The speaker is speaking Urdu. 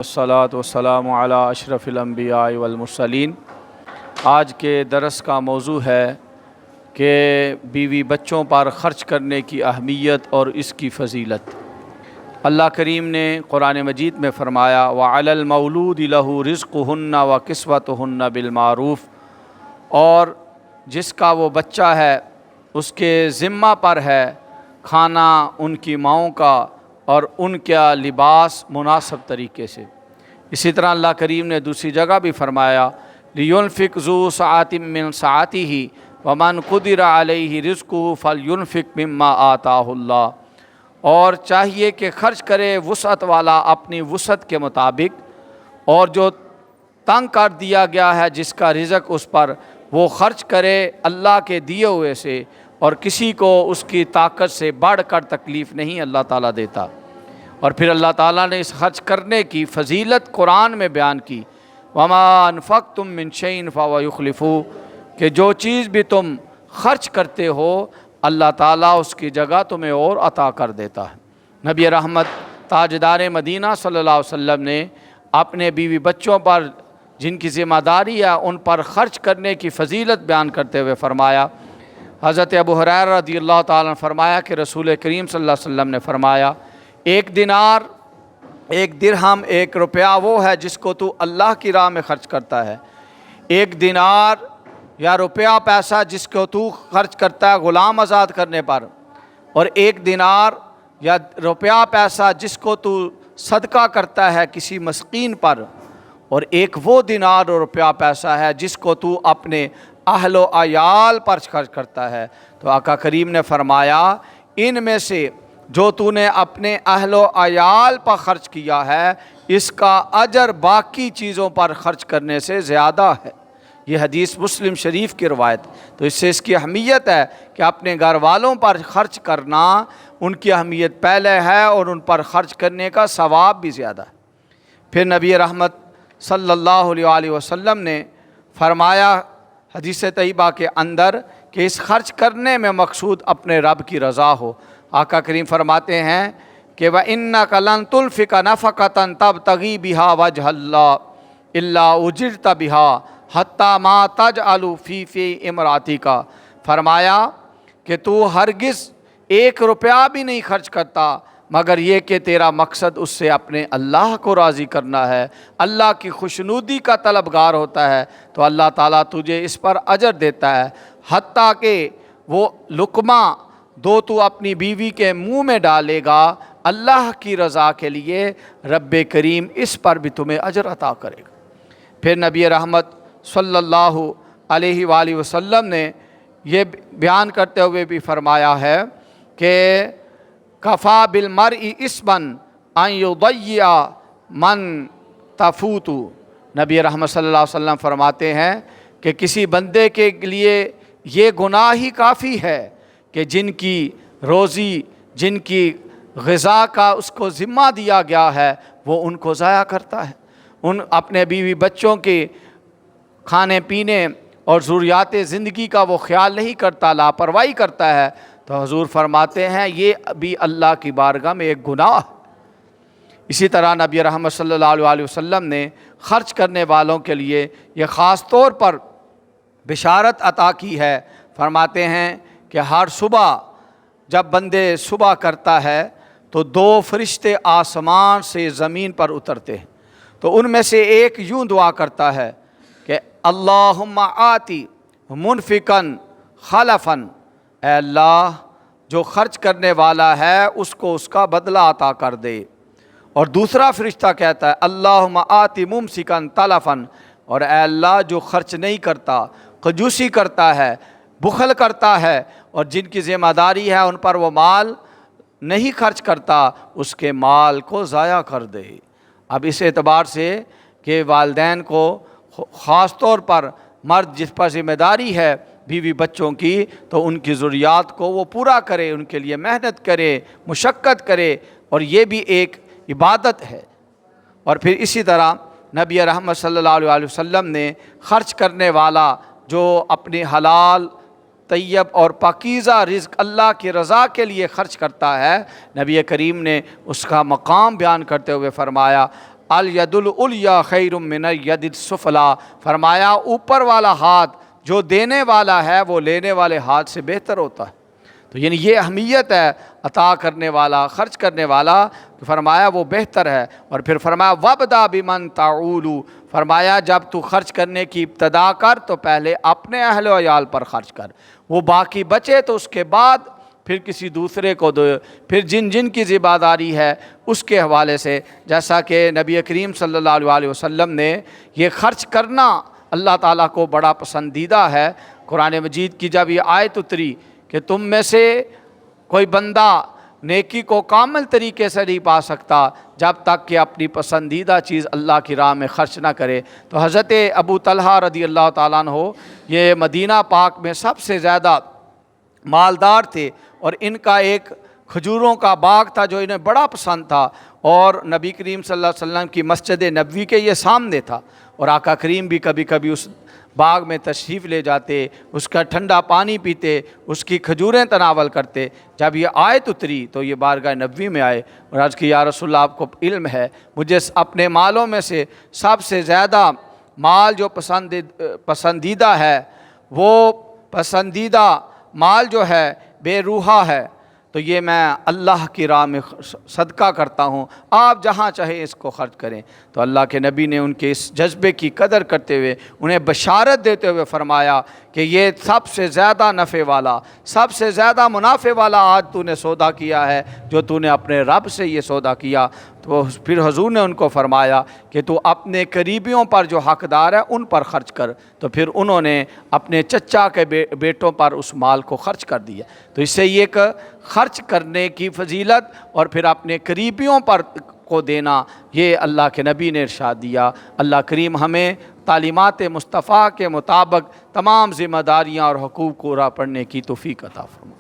والصلاة والسلام علی اشرف الانبیاء والمرسلین۔ آج کے درس کا موضوع ہے کہ بیوی بچوں پر خرچ کرنے کی اہمیت اور اس کی فضیلت۔ اللہ کریم نے قرآن مجید میں فرمایا وَعَلَى الْمَوْلُودِ لَهُ رِزْقُهُنَّ وَكِسْوَتُهُنَّ بِالْمَعْرُوفِ، اور جس کا وہ بچہ ہے اس کے ذمہ پر ہے کھانا ان کی ماؤں کا اور ان کا لباس مناسب طریقے سے۔ اسی طرح اللہ کریم نے دوسری جگہ بھی فرمایا لِيُنْفِقْ ذُو سَعَةٍ مِّن سَعَتِهِ وَمَنْ قُدِرَ عَلَيْهِ رِزْقُهُ فَلْيُنْفِقْ مِمَّا آتَاهُ اللَّهُ، اور چاہیے کہ خرچ کرے وسعت والا اپنی وسعت کے مطابق، اور جو تنگ کر دیا گیا ہے جس کا رزق اس پر، وہ خرچ کرے اللہ کے دیے ہوئے سے، اور کسی کو اس کی طاقت سے بڑھ کر تکلیف نہیں اللہ تعالیٰ دیتا۔ اور پھر اللہ تعالیٰ نے اس خرچ کرنے کی فضیلت قرآن میں بیان کی وَمَا أَنفَقْتُم مِّن شَيْءٍ فَهُوَ يُخْلِفُهُ، کہ جو چیز بھی تم خرچ کرتے ہو اللہ تعالیٰ اس کی جگہ تمہیں اور عطا کر دیتا ہے۔ نبی رحمت تاجدار مدینہ صلی اللہ علیہ وسلم نے اپنے بیوی بچوں پر جن کی ذمہ داری ہے ان پر خرچ کرنے کی فضیلت بیان کرتے ہوئے فرمایا، حضرت ابو ہریرہ رضی اللہ تعالیٰ عنہ فرمایا کہ رسول کریم صلی اللہ علیہ وسلم نے فرمایا ایک دینار، ایک درہم، ایک روپیہ وہ ہے جس کو تو اللہ کی راہ میں خرچ کرتا ہے، ایک دینار یا روپیہ پیسہ جس کو تو خرچ کرتا ہے غلام آزاد کرنے پر، اور ایک دینار یا روپیہ پیسہ جس کو تو صدقہ کرتا ہے کسی مسکین پر، اور ایک وہ دینار اور روپیہ پیسہ ہے جس کو تو اپنے اہل و عیال پر خرچ کرتا ہے۔ تو آقا کریم نے فرمایا ان میں سے جو تو نے اپنے اہل و عیال پر خرچ کیا ہے اس کا اجر باقی چیزوں پر خرچ کرنے سے زیادہ ہے۔ یہ حدیث مسلم شریف کی روایت۔ تو اس سے اس کی اہمیت ہے کہ اپنے گھر والوں پر خرچ کرنا ان کی اہمیت پہلے ہے اور ان پر خرچ کرنے کا ثواب بھی زیادہ ہے۔ پھر نبی رحمت صلی اللہ علیہ وسلم نے فرمایا حدیث طیبہ کے اندر کہ اس خرچ کرنے میں مقصود اپنے رب کی رضا ہو۔ آقا کریم فرماتے ہیں کہ وَإِنَّكَ لَن تُنْفِقَ نَفَقَةً تَبْتَغِي بِهَا وَجْهَ اللَّهِ إِلَّا أُجِرْتَ بِهَا حَتَّى مَا تَجْعَلُ فِي امْرَأَتِكَ، فرمایا کہ تو ہرگز ایک روپیہ بھی نہیں خرچ کرتا مگر یہ کہ تیرا مقصد اس سے اپنے اللہ کو راضی کرنا ہے، اللہ کی خوشنودی کا طلبگار ہوتا ہے، تو اللہ تعالیٰ تجھے اس پر اجر دیتا ہے، حتیٰ کہ وہ لقمہ دو تو اپنی بیوی کے منہ میں ڈالے گا اللہ کی رضا کے لیے، رب کریم اس پر بھی تمہیں اجر عطا کرے گا۔ پھر نبی رحمت صلی اللہ علیہ وآلہ وسلم نے یہ بیان کرتے ہوئے بھی فرمایا ہے کہ کفا بالمرء اثما ان یضیع من تفوت، نبی رحمت صلی اللہ علیہ وسلم فرماتے ہیں کہ کسی بندے کے لیے یہ گناہ ہی کافی ہے کہ جن کی روزی، جن کی غذا کا اس کو ذمہ دیا گیا ہے وہ ان کو ضائع کرتا ہے، ان اپنے بیوی بچوں کے کھانے پینے اور ضروریات زندگی کا وہ خیال نہیں کرتا، لاپرواہی کرتا ہے، تو حضور فرماتے ہیں یہ بھی اللہ کی بارگاہ میں ایک گناہ ہے۔ اسی طرح نبی رحمت صلی اللہ علیہ وسلم نے خرچ کرنے والوں کے لیے یہ خاص طور پر بشارت عطا کی ہے، فرماتے ہیں کہ ہر صبح جب بندے صبح کرتا ہے تو دو فرشتے آسمان سے زمین پر اترتے ہیں، تو ان میں سے ایک یوں دعا کرتا ہے کہ اللہم آتی منفقاً خلفاً، اے اللہ جو خرچ کرنے والا ہے اس کو اس کا بدلہ عطا کر دے، اور دوسرا فرشتہ کہتا ہے اللہم آتی ممسکاً تلفاً، اور اے اللہ جو خرچ نہیں کرتا، کنجوسی کرتا ہے، بخل کرتا ہے، اور جن کی ذمہ داری ہے ان پر وہ مال نہیں خرچ کرتا اس کے مال کو ضائع کر دے۔ اب اس اعتبار سے کہ والدین کو خاص طور پر مرد جس پر ذمہ داری ہے بیوی بچوں کی، تو ان کی ضروریات کو وہ پورا کرے، ان کے لیے محنت کرے، مشقت کرے، اور یہ بھی ایک عبادت ہے۔ اور پھر اسی طرح نبی رحمت صلی اللہ علیہ وسلم نے خرچ کرنے والا جو اپنی حلال طیب اور پاکیزہ رزق اللہ کی رضا کے لیے خرچ کرتا ہے، نبی کریم نے اس کا مقام بیان کرتے ہوئے فرمایا الیدُ العلیٰ خیر من الید السفلیٰ، فرمایا اوپر والا ہاتھ جو دینے والا ہے وہ لینے والے ہاتھ سے بہتر ہوتا ہے۔ تو یعنی یہ اہمیت ہے عطا کرنے والا، خرچ کرنے والا، فرمایا وہ بہتر ہے۔ اور پھر فرمایا وَابْدَأْ بِمَنْ تَعُولُ، فرمایا جب تو خرچ کرنے کی ابتدا کر تو پہلے اپنے اہل و عیال پر خرچ کر، وہ باقی بچے تو اس کے بعد پھر کسی دوسرے کو دو، پھر جن کی ذمہ داری ہے اس کے حوالے سے، جیسا کہ نبی کریم صلی اللہ علیہ وسلم نے یہ خرچ کرنا اللہ تعالیٰ کو بڑا پسندیدہ ہے۔ قرآن مجید کی جب یہ آیت اتری کہ تم میں سے کوئی بندہ نیکی کو کامل طریقے سے نہیں پا سکتا جب تک کہ اپنی پسندیدہ چیز اللہ کی راہ میں خرچ نہ کرے، تو حضرت ابو طلحہ رضی اللہ تعالیٰ عنہ یہ مدینہ پاک میں سب سے زیادہ مالدار تھے، اور ان کا ایک کھجوروں کا باغ تھا جو انہیں بڑا پسند تھا، اور نبی کریم صلی اللہ علیہ وسلم کی مسجد نبوی کے یہ سامنے تھا، اور آقا کریم بھی کبھی کبھی اس باغ میں تشریف لے جاتے، اس کا ٹھنڈا پانی پیتے، اس کی کھجوریں تناول کرتے۔ جب یہ آیت اتری تو یہ بارگاہ نبوی میں آئے اور عرض کی یا رسول اللہ آپ کو علم ہے مجھے اپنے مالوں میں سے سب سے زیادہ مال جو پسندیدہ ہے، وہ پسندیدہ مال جو ہے بے روحہ ہے، تو یہ میں اللہ کی راہ میں صدقہ کرتا ہوں، آپ جہاں چاہے اس کو خرچ کریں۔ تو اللہ کے نبی نے ان کے اس جذبے کی قدر کرتے ہوئے انہیں بشارت دیتے ہوئے فرمایا کہ یہ سب سے زیادہ نفع والا، سب سے زیادہ منافع والا آج تو نے سودا کیا ہے جو تو نے اپنے رب سے یہ سودا کیا۔ تو پھر حضور نے ان کو فرمایا کہ تو اپنے قریبیوں پر جو حقدار ہے ان پر خرچ کر، تو پھر انہوں نے اپنے چچا کے بیٹوں پر اس مال کو خرچ کر دیا۔ تو اس سے یہ ایک خرچ کرنے کی فضیلت اور پھر اپنے قریبیوں پر کو دینا، یہ اللہ کے نبی نے ارشاد دیا۔ اللہ کریم ہمیں تعلیمات مصطفیٰ کے مطابق تمام ذمہ داریاں اور حقوق پورا پڑنے کی توفیق عطا فرمائے۔